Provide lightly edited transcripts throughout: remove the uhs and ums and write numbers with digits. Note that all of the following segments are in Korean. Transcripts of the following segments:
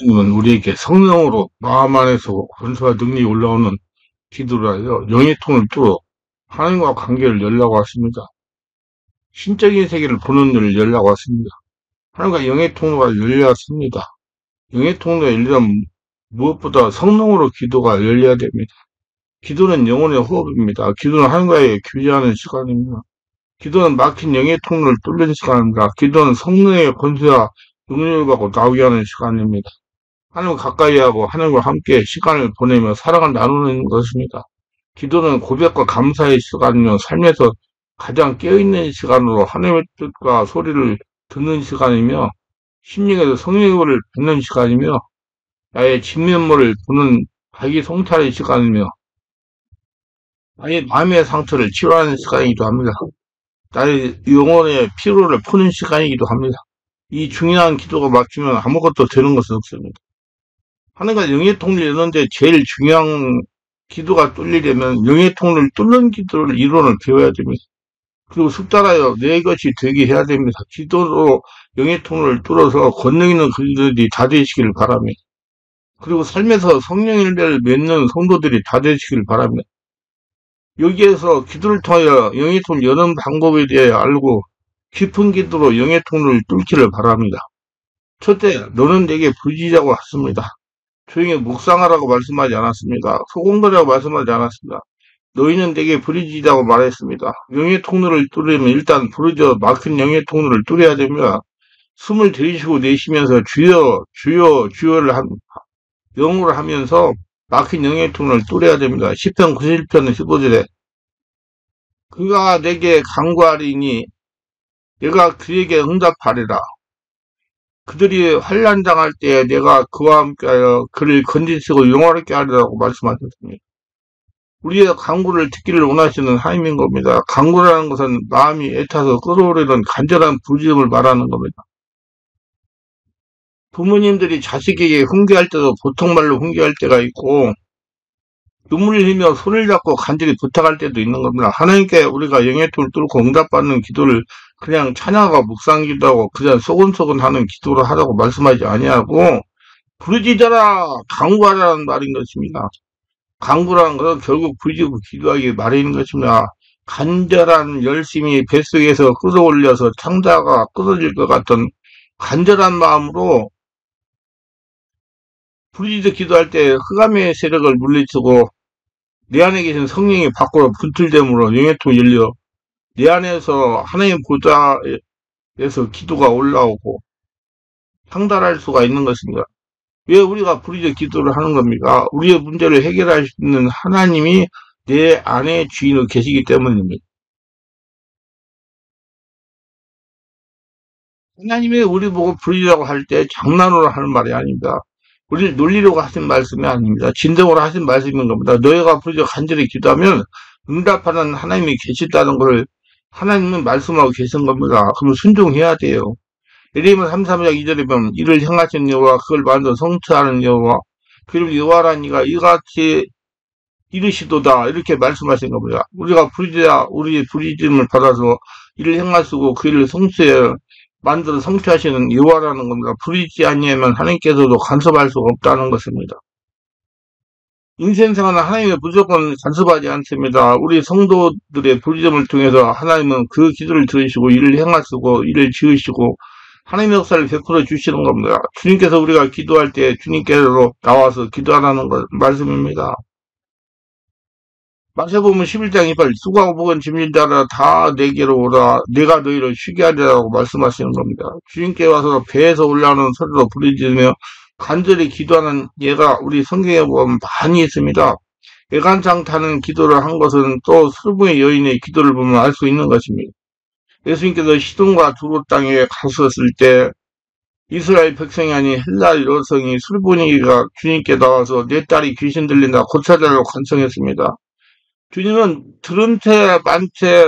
하나님은 우리에게 성령으로 마음 안에서 권세와 능력이 올라오는 기도를 하여 영의 통을 뚫어 하나님과 관계를 열라고 하십니다. 신적인 세계를 보는 눈을 열라고 하십니다. 하나님과 영의 통로가 열려야 합니다. 영의 통로가 열리려면 무엇보다 성령으로 기도가 열려야 됩니다. 기도는 영혼의 호흡입니다. 기도는 하나님과의 교제하는 시간입니다. 기도는 막힌 영의 통로를 뚫는 시간입니다. 기도는 성령의 권세와 능력을 받고 나오게 하는 시간입니다. 하나님을 가까이 하고 하나님과 함께 시간을 보내며 사랑을 나누는 것입니다. 기도는 고백과 감사의 시간이며 삶에서 가장 깨어있는 시간으로 하나님의 뜻과 소리를 듣는 시간이며 심령에서 성령을 받는 시간이며 나의 진면모를 보는 자기 성찰의 시간이며 나의 마음의 상처를 치유하는 시간이기도 합니다. 나의 영혼의 피로를 푸는 시간이기도 합니다. 이 중요한 기도가 막히면 아무것도 되는 것은 없습니다. 하나님과 영의 통로를 여는데 제일 중요한 기도가 뚫리려면 영의 통로를 뚫는 기도를 이론을 배워야 됩니다. 그리고 숙달하여 내 것이 되게 해야 됩니다. 기도로 영의 통로를 뚫어서 권능 있는 그들이 다 되시기를 바랍니다. 그리고 삶에서 성령 일배를 맺는 성도들이 다 되시기를 바랍니다. 여기에서 기도를 통하여 영의 통로를 여는 방법에 대해 알고 깊은 기도로 영의 통로를 뚫기를 바랍니다. 첫째, 너는 내게 부지자고 했습니다. 조용히 묵상하라고 말씀하지 않았습니다. 소곤거리라고 말씀하지 않았습니다. 너희는 내게 부르짖다고 말했습니다. 영의 통로를 뚫으려면 일단 부르짖어 막힌 영의 통로를 뚫어야 됩니다. 숨을 들이쉬고 내쉬면서 주여 주여 주여를 영으로 하면서 막힌 영의 통로를 뚫어야 됩니다. 시편 91편 15절에 그가 내게 간구하리니 내가 그에게 응답하리라. 그들이 환난당할 때 내가 그와 함께하여 그를 건지시고 영화롭게 하리라고 말씀하셨습니다. 우리의 간구를 듣기를 원하시는 하나님인 겁니다. 간구라는 것은 마음이 애타서 끌어오르는 간절한 부르짖음을 말하는 겁니다. 부모님들이 자식에게 훈계할 때도 보통 말로 훈계할 때가 있고 눈물을 흘리며 손을 잡고 간절히 부탁할 때도 있는 겁니다. 하나님께 우리가 영의 통을 뚫고 응답받는 기도를 그냥 찬양하고 묵상 기도하고 그냥 소곤소곤 하는 기도를 하라고 말씀하지 아니하고 부르짖어라 간구하라는 말인 것입니다. 간구라는 것은 결국 부르짖고 기도하기 말인 것입니다. 간절한 열심히 뱃속에서 끌어올려서 창자가 끊어질 것 같은 간절한 마음으로 부르짖어 기도할 때 흑암의 세력을 물리치고 내 안에 계신 성령이 밖으로 분출됨으로 영의통이 열려 내 안에서 하나님 보좌에서 기도가 올라오고 상달할 수가 있는 것입니다. 왜 우리가 부르짖어 기도를 하는 겁니까? 우리의 문제를 해결할 수 있는 하나님이 내 안에 주인으로 계시기 때문입니다. 하나님이 우리 보고 부르짖으라고 할 때 장난으로 하는 말이 아닙니다. 우리를 놀리려고 하신 말씀이 아닙니다. 진정으로 하신 말씀인 겁니다. 너희가 부르짖어 간절히 기도하면 응답하는 하나님이 계시다는 것을 하나님은 말씀하고 계신 겁니다. 그럼 순종해야 돼요. 예레미야 33장 2절에 보면 이를 행하신 여호와 그걸 만들어 성취하는 여호와 그리고 여호와란 이가 이같이 이르시도다 이렇게 말씀하신 겁니다. 우리가 부르짖어야 우리의 부르짖음을 받아서 이를 행하시고 그 일을 성취해 만들어 성취하시는 여호와라는 겁니다. 부르짖지 아니하면 하나님께서도 간섭할 수가 없다는 것입니다. 인생생활은 하나님이 무조건 간섭하지 않습니다. 우리 성도들의 부르짖음을 통해서 하나님은 그 기도를 들으시고 일을 행하시고 일을 지으시고 하나님의 역사를 베풀어 주시는 겁니다. 주님께서 우리가 기도할 때 주님께로 나와서 기도하라는 말씀입니다. 마태복음 11장 28절 수고하고 복은 짐진 자라 다 내게로 오라 내가 너희를 쉬게 하리라고 말씀하시는 겁니다. 주님께 와서 배에서 올라오는 소리로 부르짖으며 간절히 기도하는 예가 우리 성경에 보면 많이 있습니다. 애간장 타는 기도를 한 것은 또 술부의 여인의 기도를 보면 알 수 있는 것입니다. 예수님께서 시돈과 두로 땅에 갔었을 때 이스라엘 백성이 아닌 헬라 여성이 술부니가 주님께 나와서 내 딸이 귀신 들린다 고쳐달라고 간청했습니다. 주님은 들은 채 만채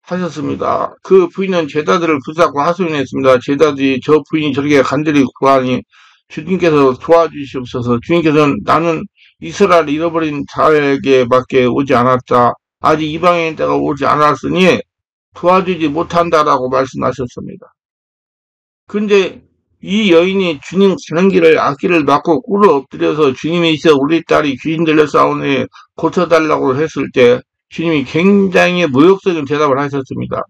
하셨습니다. 그 부인은 제자들을 붙잡고 하소연했습니다. 제자들이 저 부인이 저렇게 간절히 구하니 주님께서 도와주시옵소서. 주님께서는 나는 이스라엘 잃어버린 자에게밖에 오지 않았다. 아직 이방인 때가 오지 않았으니 도와주지 못한다라고 말씀하셨습니다. 근데 이 여인이 주님 가는 길을 앞길을 막고 꿇어 엎드려서 주님이시여 우리 딸이 귀신 들려 싸우니 고쳐달라고 했을 때 주님이 굉장히 모욕적인 대답을 하셨습니다.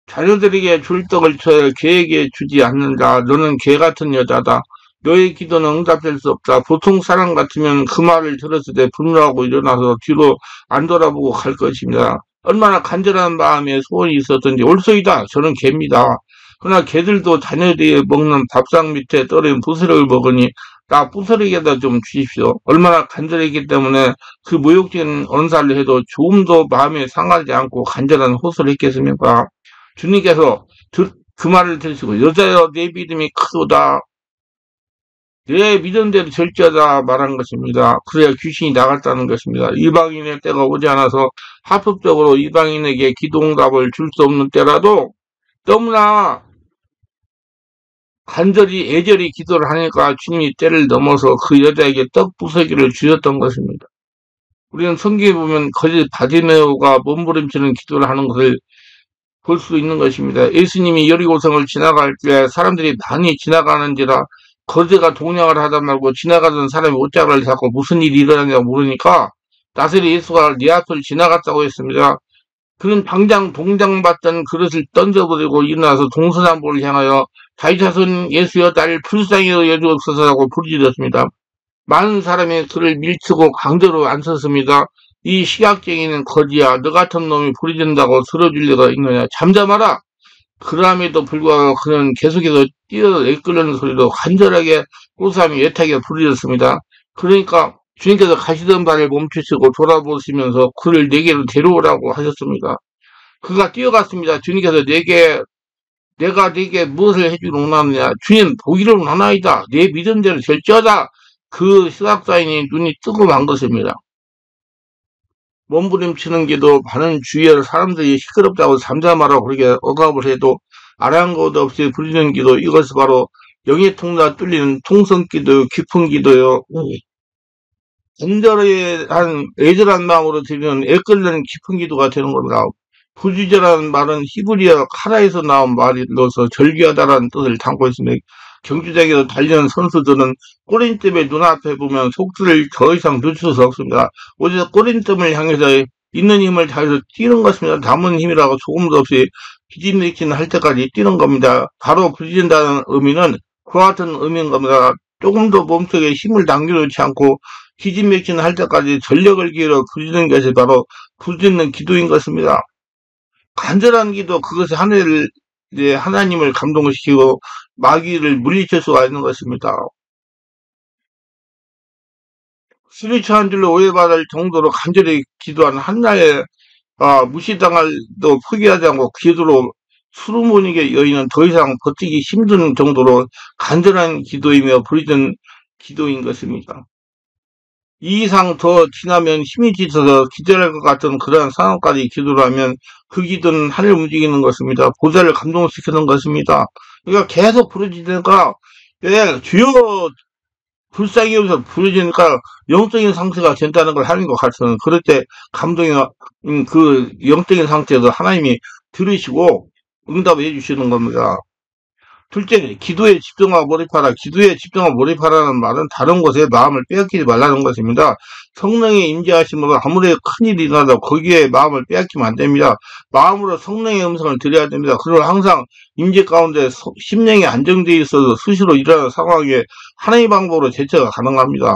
자녀들에게 줄 떡을 쳐야 개에게 주지 않는다. 너는 개 같은 여자다. 너의 기도는 응답될 수 없다. 보통 사람 같으면 그 말을 들었을 때 분노하고 일어나서 뒤로 안 돌아보고 갈 것입니다. 얼마나 간절한 마음에 소원이 있었던지 올소이다. 저는 개입니다. 그러나 개들도 자녀들이 먹는 밥상 밑에 떨어진 부스러기를 먹으니 나 부스러기에다 좀 주십시오. 얼마나 간절했기 때문에 그 모욕적인 언사를 해도 조금도 마음에 상하지 않고 간절한 호소를 했겠습니까? 주님께서 그 말을 들으시고 여자여 내 믿음이 크도다. 내 믿음대로 절제하다 말한 것입니다. 그래야 귀신이 나갔다는 것입니다. 이방인의 때가 오지 않아서 합법적으로 이방인에게 기도응답을 줄 수 없는 때라도 너무나 간절히 애절히 기도를 하니까 주님이 때를 넘어서 그 여자에게 떡 부서기를 주셨던 것입니다. 우리는 성경에 보면 거짓 바디메오가 몸부림치는 기도를 하는 것을 볼 수 있는 것입니다. 예수님이 여리고성을 지나갈 때 사람들이 많이 지나가는지라 거제가 동냥을 하다 말고 지나가던 사람이 옷자락을 잡고 무슨 일이 일어나냐고 물으니까 나세리 예수가 네 앞을 지나갔다고 했습니다. 그는 당장 동장받던 그릇을 던져버리고 일어나서 동서남북을 향하여 다윗자손 예수여 나를 불쌍히 여주옵소서라고 부르짖었습니다. 많은 사람이 그를 밀치고 강제로 안섰습니다. 이 시각쟁이는 거지야. 너 같은 놈이 부르짖는다고 들어줄 리가 있느냐. 잠잠하라. 그럼에도 불구하고 그는 계속해서 뛰어 애끓는 소리로 간절하게 고사하며 애타게 부르짖었습니다. 그러니까 주님께서 가시던 발을 멈추시고 돌아보시면서 그를 내게로 데려오라고 하셨습니다. 그가 뛰어갔습니다. 주님께서 내가 네게 무엇을 해주러 오나느냐. 주님 보기를 원하나이다. 내 믿음대로 절제하다. 그 시각사인이 눈이 뜨고 만 것입니다. 몸부림치는 기도, 많은 주위에 사람들이 시끄럽다고 잠잠하라고 그렇게 억압을 해도 아랑곳 없이 부르짖는 기도, 이것이 바로 영의 통로가 뚫리는 통성기도요, 깊은 기도요. 간절한 애절한 마음으로 드리는 애끓는 깊은 기도가 되는 겁니다. 부지절한 말은 히브리어 카라에서 나온 말로서 절규하다라는 뜻을 담고 있습니다. 경주장에서 달리는 선수들은 꼬린뜸에 눈앞에 보면 속도를 더 이상 늦출 수 없습니다. 오직 꼬린뜸을 향해서 있는 힘을 다해서 뛰는 것입니다. 남은 힘이라고 조금도 없이 기진맥진 할 때까지 뛰는 겁니다. 바로 부딪힌다는 의미는 그와 같은 의미인 겁니다. 조금도 몸속에 힘을 남겨놓지 않고 기진맥진 할 때까지 전력을 기울여 부딪히는 것이 바로 부딪히는 기도인 것입니다. 간절한 기도, 그것이 하나님을 감동시키고 마귀를 물리칠 수가 있는 것입니다. 스리처한 줄로 오해받을 정도로 간절히 기도한 한나의 무시당할도 포기하지 않고 기도로 수르모니게 여인은 더 이상 버티기 힘든 정도로 간절한 기도이며 부르짖는 기도인 것입니다. 이 이상 더 지나면 힘이 지쳐서 기절할 것 같은 그러한 상황까지 기도를 하면 그 기도는 하늘을 움직이는 것입니다. 보좌를 감동시키는 것입니다. 그러니까 계속 부르짖으니까 주여 불쌍히 여기서 부르짖으니까 영적인 상태가 된다는 걸 하는 것 같은, 그럴 때 감동이 그 영적인 상태에서 하나님이 들으시고 응답을 해주시는 겁니다. 둘째, 기도에 집중하고 몰입하라. 기도에 집중하고 몰입하라는 말은 다른 곳에 마음을 빼앗기지 말라는 것입니다. 성령의 임재하심으로 아무리 큰일이 일어나도 거기에 마음을 빼앗기면 안 됩니다. 마음으로 성령의 음성을 들어야 됩니다. 그리고 항상 임재 가운데 심령이 안정되어 있어서 수시로 일어나는 상황에 하나님의 방법으로 대처가 가능합니다.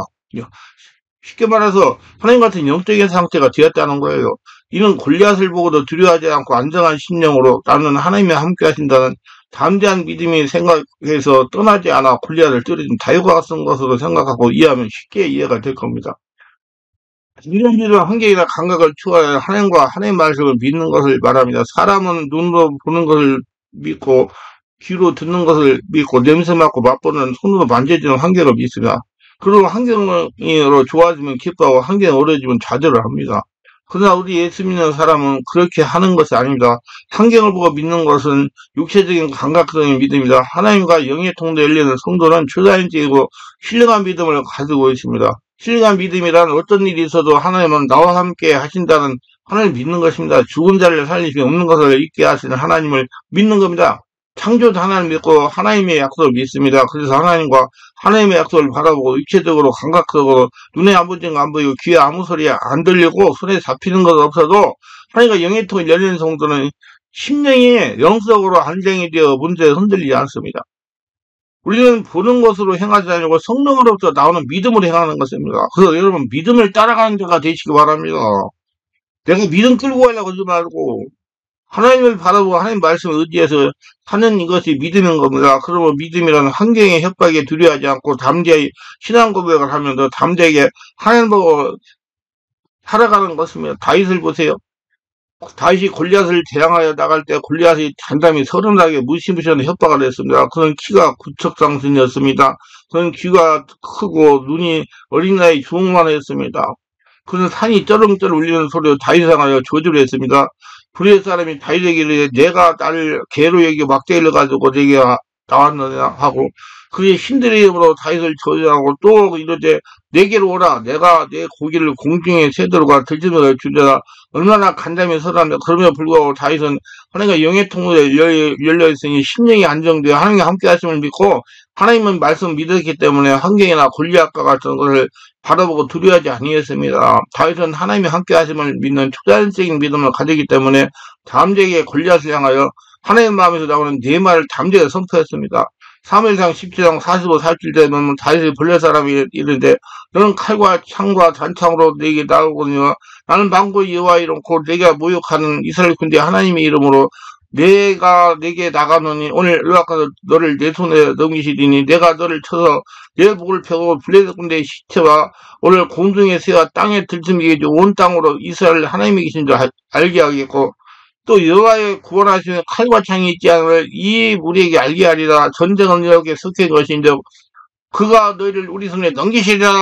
쉽게 말해서 하나님 같은 영적인 상태가 되었다는 거예요. 이는 골리앗을 보고도 두려워하지 않고 안정한 심령으로 나는 하나님이 함께 하신다는 담대한 믿음이 생각해서 떠나지 않아 골리앗을 때려준 다윗과 같은 것으로 생각하고 이해하면 쉽게 이해가 될 겁니다. 이런 환경이나 감각을 추구하여 하나님과 하나님의 말씀을 믿는 것을 말합니다. 사람은 눈으로 보는 것을 믿고 귀로 듣는 것을 믿고 냄새 맡고 맛보는 손으로 만져지는 환경을 믿습니다. 그리고 환경으로 좋아지면 기뻐하고 환경이 어려워지면 좌절을 합니다. 그러나 우리 예수 믿는 사람은 그렇게 하는 것이 아닙니다. 환경을 보고 믿는 것은 육체적인 감각적인 믿음입니다. 하나님과 영의 통로에 열리는 성도는 출가인적이고 신령한 믿음을 가지고 있습니다. 신령한 믿음이란 어떤 일이 있어도 하나님은 나와 함께 하신다는 하나님을 믿는 것입니다. 죽은 자를 살리시며 없는 것을 있게 하시는 하나님을 믿는 겁니다. 창조주 하나님 믿고 하나님의 약속을 믿습니다. 그래서 하나님과 하나님의 약속을 바라보고 육체적으로 감각적으로 눈에 안 보이는 거 안 보이고 귀에 아무 소리 안 들리고 손에 잡히는 것 없어도 하나님과 영의통이 열리는 성도는 심령이 영적으로 안정이 되어 문제에 흔들리지 않습니다. 우리는 보는 것으로 행하지 아니고 성령으로부터 나오는 믿음으로 행하는 것입니다. 그래서 여러분 믿음을 따라가는 자가 되시기 바랍니다. 내가 믿음 끌고 가려고 하지 말고 하나님을 바라보고 하나님 말씀을 의지해서 하는 이것이 믿음인 겁니다. 그러면 믿음이라는 환경의 협박에 두려워하지 않고 담대히 신앙 고백을 하면서 담대하게 하나님 보고 살아가는 것입니다. 다윗을 보세요. 다윗이 골리앗을 대항하여 나갈 때 골리앗이 단담이 서른하게 무시무시한 협박을 했습니다. 그는 키가 구척장신이었습니다. 그는 귀가 크고 눈이 어린 나이 주먹만 했습니다. 그는 산이 쩌렁쩌렁 울리는 소리로 다윗을 향하여 저주를 했습니다. 불의 사람이 다윗에게 이르되 내가 나를 개로 여기고 막대기를 가지고 내게 나왔느냐 하고 그의 신들의 이름으로 다윗을 저주하고 또 이르되 내게로 오라 내가 내 고기를 공중의 새들과 들짐승에 주리라. 얼마나 간담이 설하며 그럼에도 불구하고 다윗은 하나님과 영의 통로에 열려있으니 심령이 안정되어 하나님과 함께 하심을 믿고 하나님은 말씀 믿었기 때문에 환경이나 골리앗과 같은 것을 바라보고 두려워하지 아니했습니다. 다윗은 하나님이 함께 하심을 믿는 초자연적인 믿음을 가지기 때문에 담대하게 골리앗을 향하여 하나님 마음에서 나오는 네 말을 담대하게 선포했습니다. 3일상 17장 45, 47 되면 다윗의 블레 사람이 이르되 너는 칼과 창과 단창으로 내게 나오거니와 나는 망고 여호와 이름 곧 내가 모욕하는 이스라엘 군대 하나님의 이름으로 내가 내게 나가노니 오늘 의학가서 너를 내 손에 넘기시리니 내가 너를 쳐서 내 목을 펴고 블레 군대의 시체와 오늘 공중의 새와 땅에 들짐승에게 온 땅으로 이스라엘 하나님이 계신 줄 알게 하겠고 또 여호와의 구원하시는 칼과 창이 있지 않을 이 무리에게 알게 하리라. 전쟁은 여호와께 속해 것인즉 그가 너희를 우리 손에 넘기시리라.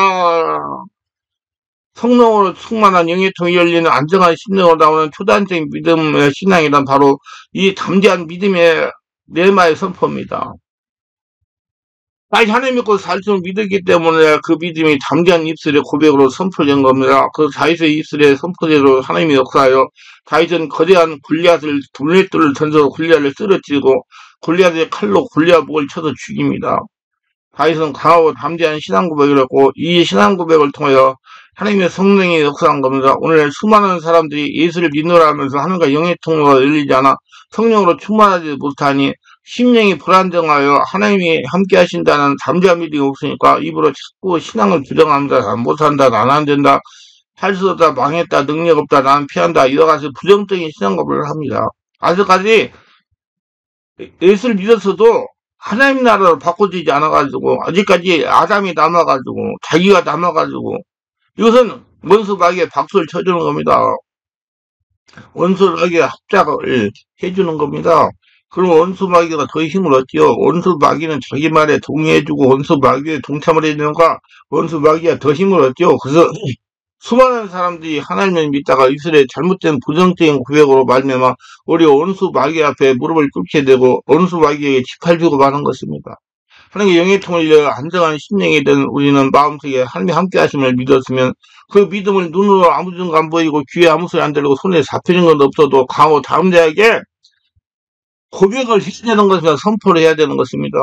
성령으로 충만한 영의 통이 열리는 안정한 심령으로 나오는 초단적인 믿음의 신앙이란 바로 이 담대한 믿음의 내마의 선포입니다. 다시 하나님 믿고 살 줄 믿었기 때문에 그 믿음이 담대한 입술의 고백으로 선포된 겁니다. 그 다윗의 입술의 선포대로 하나님이 역사하여 다윗은 거대한 골리앗을 돌렛돌을 던져서 골리앗을 쓰러뜨리고 골리앗의 칼로 골리앗 목을 쳐서 죽입니다. 다윗은 강하고 담대한 신앙 고백을 했고 이 신앙 고백을 통하여 하나님의 성령이 역사한 겁니다. 오늘 수많은 사람들이 예수를 믿노라 하면서 하나님과 영의 통로가 열리지 않아 성령으로 충만하지 못하니 심령이 불안정하여 하나님이 함께 하신다는 담대한 믿음이 없으니까 입으로 자꾸 신앙을 부정합니다. 못한다, 난 안 된다, 할 수 없다, 망했다, 능력 없다, 난 피한다, 이와 같이 부정적인 신앙 고백을 합니다. 아직까지 예수를 믿었어도 하나님 나라로 바꿔지지 않아가지고 아직까지 아담이 남아가지고 자기가 남아가지고 이것은 원수 마귀의 박수를 쳐주는 겁니다. 원수 마귀의 합작을 해주는 겁니다. 그럼 원수 마귀가 더 힘을 얻지요. 원수 마귀는 자기 말에 동의해주고 원수 마귀에 동참을 해주는가 원수 마귀가 더 힘을 얻죠. 그래서 수많은 사람들이 하나님을 믿다가 이스라엘 잘못된 부정적인 고백으로 말미암아 우리 원수 마귀 앞에 무릎을 꿇게 되고 원수 마귀에게 짓밟히고 마는 것입니다. 하나님의 영의 통을 열어 안정한 심령이 된 우리는 마음속에 하나님이 함께 하심을 믿었으면 그 믿음을 눈으로 아무 증거 안 보이고 귀에 아무 소리 안 들리고 손에 잡히는 건 없어도 강하고 담대하게 고백을 해야 되는 것입니다. 선포를 해야 되는 것입니다.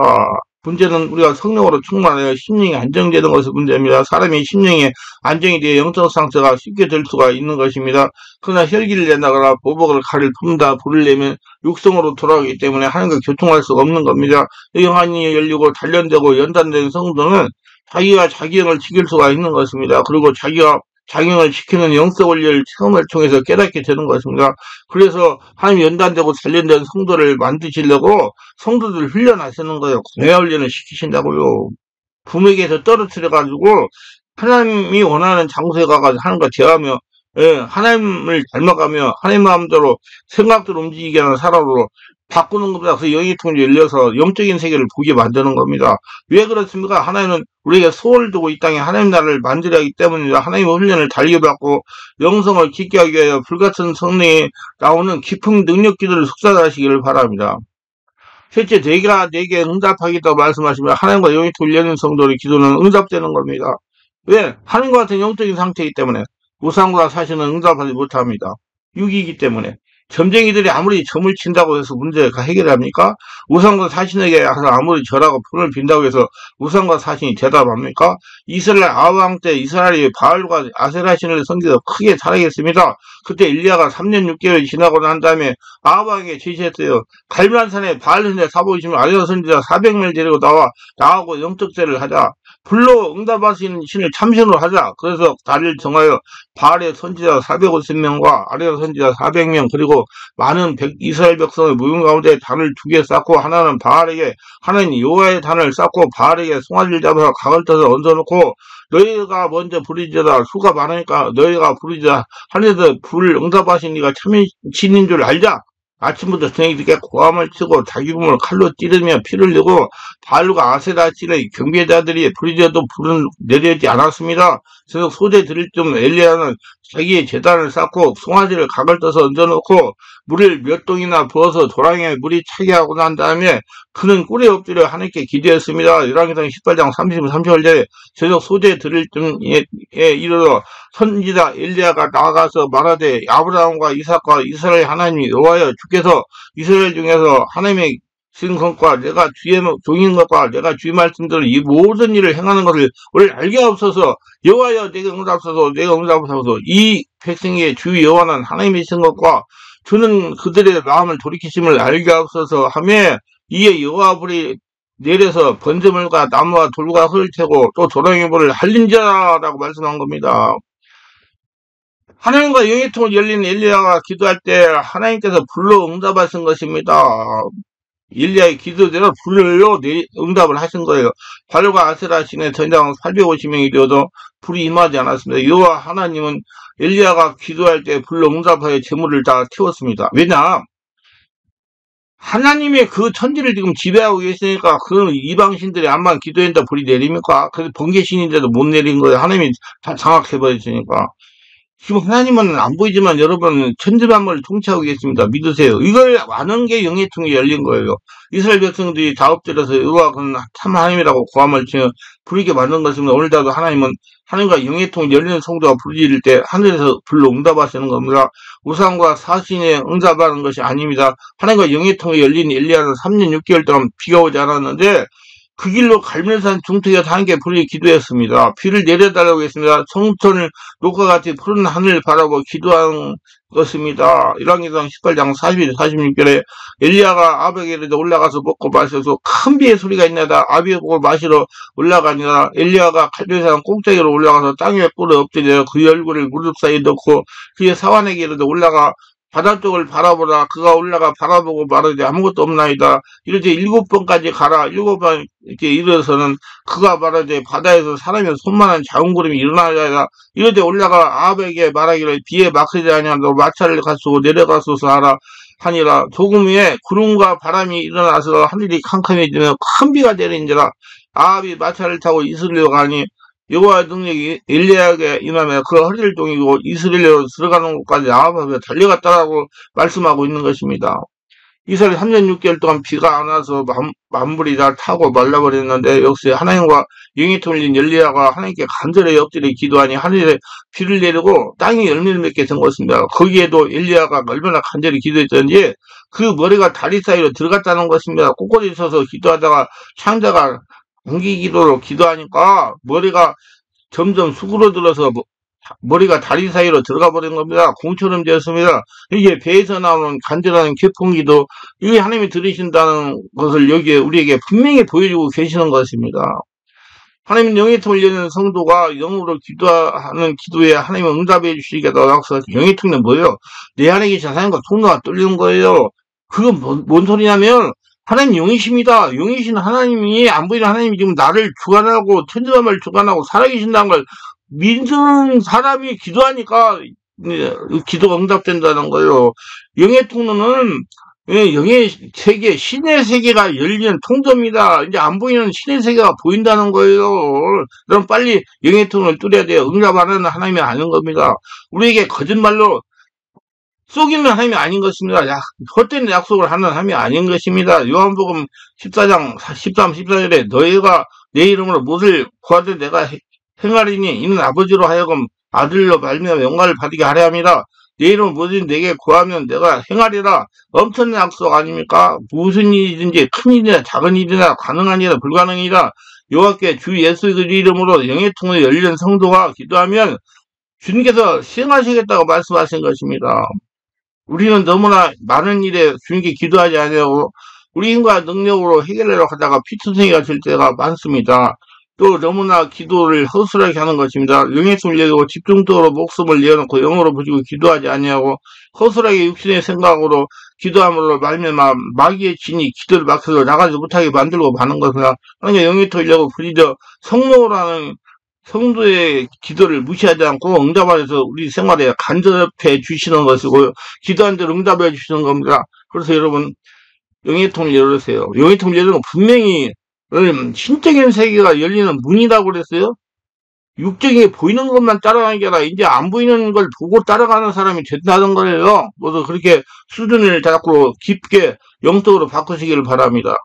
문제는 우리가 성령으로 충만하여 심령이 안정되는 것이 문제입니다. 사람이 심령이 안정이 되어 영적 상처가 쉽게 될 수가 있는 것입니다. 그러나 혈기를 낸다거나 보복을 칼을 품다 불을 내면 육성으로 돌아오기 때문에 하나님과 교통할 수가 없는 겁니다. 영안이 열리고 단련되고 연단된 성도는 자기가 자기 영을 지킬 수가 있는 것입니다. 그리고 자기가 자기를 지키는 영적 원리를 체험을 통해서 깨닫게 되는 것입니다. 그래서 하나님 연단되고 단련된 성도를 만드시려고 성도들 훈련하시는 거예요. 구매 훈련을 시키신다고요. 부모에게서 떨어뜨려가지고 하나님이 원하는 장소에 가가지고 하나님과 대하며 하나님을 닮아가며 하나님 마음대로 생각대로 움직이게 하는 사람으로 바꾸는 겁니다. 그래서 영의 통이 열려서 영적인 세계를 보게 만드는 겁니다. 왜 그렇습니까? 하나님은 우리에게 소원을 두고 이 땅에 하나님 나라를 만들어야 하기 때문입니다. 하나님의 훈련을 달리받고 영성을 깊게 하기 위하여 불같은 성령이 나오는 깊은 능력 기도를 속삭하시기를 바랍니다. 실제 내가 내게 응답하겠다고 말씀하시면 하나님과 영의 통이 열린 성도의 기도는 응답되는 겁니다. 왜? 하나님과 같은 영적인 상태이기 때문에 우상과 사실은 응답하지 못합니다. 육이기 때문에. 점쟁이들이 아무리 점을 친다고 해서 문제가 해결합니까? 우상과 사신에게 가서 아무리 절하고 품을 빈다고 해서 우상과 사신이 대답합니까? 이스라엘 아왕 때 이스라엘이 바알과 아세라 신을 섬기서 크게 타락했습니다. 그때 일리야가 3년 6개월이 지나고 난 다음에 아왕에게 지시했어요. 갈멜산에 바알 선지자 사보이시면 아세라 선지자 400명을 데리고 나하고 영적제를 하자. 불로 응답하시는 신을 참신으로 하자. 그래서 달을 정하여 바알의 선지자 450명과 아세라 선지자 400명 그리고 많은 이스라엘 백성의 모임 가운데 단을 2개 쌓고 하나는 바알에게 하나는 여호와의 단을 쌓고 바알에게 송아지를 잡아서 각을 떠서 얹어놓고 너희가 먼저 부르짖어라. 수가 많으니까 너희가 부르짖어 하늘에서 불을 응답하신 이가 참신인 줄 알자. 아침부터 저녁 늦게 고함을 치고 자기금을 칼로 찌르며 피를 내고 바알과 아세라 신의 경배자들이 부르짖어도 불은 내려지 않았습니다. 그래서 소재 드릴 쯤 엘리야는 자기의 제단을 쌓고 송아지를 각을 떠서 얹어놓고 물을 몇 동이나 부어서 도랑에 물이 차게 하고 난 다음에 그는 꿀에 엎드려 하나님께 기도했습니다. 열왕기상 18장 30절에 저녁 소재 드릴 쯤에 이르러 선지자 엘리야가 나아가서 말하되 아브라함과 이삭과 이스라엘 하나님이 여호와여 주께서 이스라엘 중에서 하나님의 신 것과 내가 주의 종인 것과 내가 주의 말씀대로 이 모든 일을 행하는 것을 우리를 알게 하옵소서. 여호와여 내가 응답하소서. 내가 응답하소서. 이 백성의 주 여호와는 하나님이신 것과 주는 그들의 마음을 돌이키심을 알게 하옵소서 하며 이에 여호와 불이 내려서 번제물과 나무와 돌과 흙을 태고 또 조랑의 불을 할린자라고 말씀한 겁니다. 하나님과 영의통을 열린 엘리야가 기도할 때 하나님께서 불로 응답하신 것입니다. 엘리야의 기도대로 불로 응답을 하신 거예요. 바알과 아세라 신의 전장 850명이 되어도 불이 임하지 않았습니다. 여호와 하나님은 엘리야가 기도할 때 불로 응답하여 제물을 다 태웠습니다. 왜냐? 하나님의 그 천지를 지금 지배하고 계시니까 그 이방신들이 암만 기도했다 불이 내립니까? 그래서 번개신인데도 못 내린 거예요. 하나님이 다 장악해버리시니까. 지금 하나님은 안 보이지만 여러분은 천지만물을 통치하고 계십니다. 믿으세요. 이걸 아는 게 영의통이 열린 거예요. 이스라엘 백성들이 다 엎드려서 여호와가 참 하나님이라고 고함을 치며 부르게 만든 것입니다. 오늘도 하나님은 하나님과 영의통이 열리는 성도가 부르짖을 때 하늘에서 불로 응답하시는 겁니다. 우상과 사신에 응답하는 것이 아닙니다. 하나님과 영의통이 열린 엘리야는 3년 6개월 동안 비가 오지 않았는데 그 길로 갈멜산 중턱에서 함께 불이 기도했습니다. 비를 내려달라고 했습니다. 성전을 녹과 같이 푸른 하늘을 바라보고 기도한 것입니다. 열왕기상 18장 46절에 엘리야가 아비에게로 올라가서 먹고 마셔서 큰 비의 소리가 있나이다. 아비에게 마시러 올라가니라. 엘리야가 갈멜산 꼭대기로 올라가서 땅에 뿔을 엎드려 그 얼굴을 무릎 사이에 넣고 그의 사환에게 이르되 올라가 바다 쪽을 바라보라. 그가 올라가 바라보고 말하되 아무것도 없나이다. 이르되 7번까지 가라. 7번 이렇게 이르러서는 그가 말하되 바다에서 사람이 손만한 작은 구름이 일어나리라. 이르되 올라가 아합에게 말하기를 비에 막히지 아니하도록 마차를 가수고 내려가소서 하라 하니라. 조금 후에 구름과 바람이 일어나서 하늘이 캄캄해지며 큰 비가 내린지라. 아합이 마차를 타고 이스라엘로 가니 여호와의 능력이 엘리야에게 임하며 그 허리를 동이고 이스라엘로 들어가는 곳까지 아합에 달려갔다라고 말씀하고 있는 것입니다. 이스라엘 3년 6개월 동안 비가 안 와서 만물이 다 타고 말라버렸는데 역시 하나님과 영이 통일린 엘리야가 하나님께 간절히 엎드려 기도하니 하늘에 비를 내리고 땅이 열매를 맺게 된 것입니다. 거기에도 엘리야가 얼마나 간절히 기도했던지 그 머리가 다리 사이로 들어갔다는 것입니다. 꼿꼿이 서서 기도하다가 창자가 공기 기도로 기도하니까 머리가 점점 수그러들어서 머리가 다리 사이로 들어가 버린 겁니다. 공처럼 되었습니다. 이게 배에서 나오는 간절한 기풍기도 이게 하나님이 들으신다는 것을 여기에 우리에게 분명히 보여주고 계시는 것입니다. 하나님은 영의 통을 여는 성도가 영으로 기도하는 기도에 하나님은 응답해 주시겠다고 영의 통은 뭐예요? 내 안에 계신 하나님과 통로가 뚫리는 거예요. 그건 뭔 소리냐면 하나님 영이십니다. 영이신 하나님이 안 보이는 하나님이 지금 나를 주관하고 천지만물을 주관하고 살아계신다는 걸 믿는 사람이 기도하니까 기도가 응답된다는 거예요. 영의 통로는 영의 세계, 신의 세계가 열리는 통로입니다. 이제 안 보이는 신의 세계가 보인다는 거예요. 그럼 빨리 영의 통로를 뚫어야 돼요. 응답하는 하나님이 아닌 겁니다. 우리에게 거짓말로 속이는 하나님이 아닌 것입니다. 헛된 약속을 하는 하나님이 아닌 것입니다. 요한복음 14장 13, 14절에 너희가 내 이름으로 무엇을 구하든 내가 행하리니 이는 아버지로 하여금 아들로 말미암아 영광을 받게 하려 합니다. 내 이름 뭐든 내게 구하면 내가 행하리라. 엄청난 약속 아닙니까? 무슨 일이든지 큰 일이나 작은 일이나 가능한 일이나 불가능이나 여호와께 주 예수 그리스도 이름으로 영의 통로 열린 성도가 기도하면 주님께서 시행하시겠다고 말씀하신 것입니다. 우리는 너무나 많은 일에 주님께 기도하지 않냐고 우리 힘과 능력으로 해결하려고 하다가 피투성이가 될 때가 많습니다. 또 너무나 기도를 허술하게 하는 것입니다. 영의 숨을 내고 집중적으로 목숨을 내어놓고 영으로 부지고 기도하지 않냐고 허술하게 육신의 생각으로 기도함으로 말미암아 마귀의 진이 기도를 막혀서 나가지 못하게 만들고 마는 것이나 하나님의 영이 토이려고 부리져 성모라는 성도의 기도를 무시하지 않고 응답하여서 우리 생활에 간접해 주시는 것이고 기도한 대로 응답해 주시는 겁니다. 그래서 여러분 영의 통을 열으세요. 영의 통을 열는 건 분명히 신적인 세계가 열리는 문이라고 그랬어요. 육적인 보이는 것만 따라가는 게 아니라 이제 안 보이는 걸 보고 따라가는 사람이 된다는 거예요. 모두 그렇게 수준을 자꾸 깊게 영적으로 바꾸시기를 바랍니다.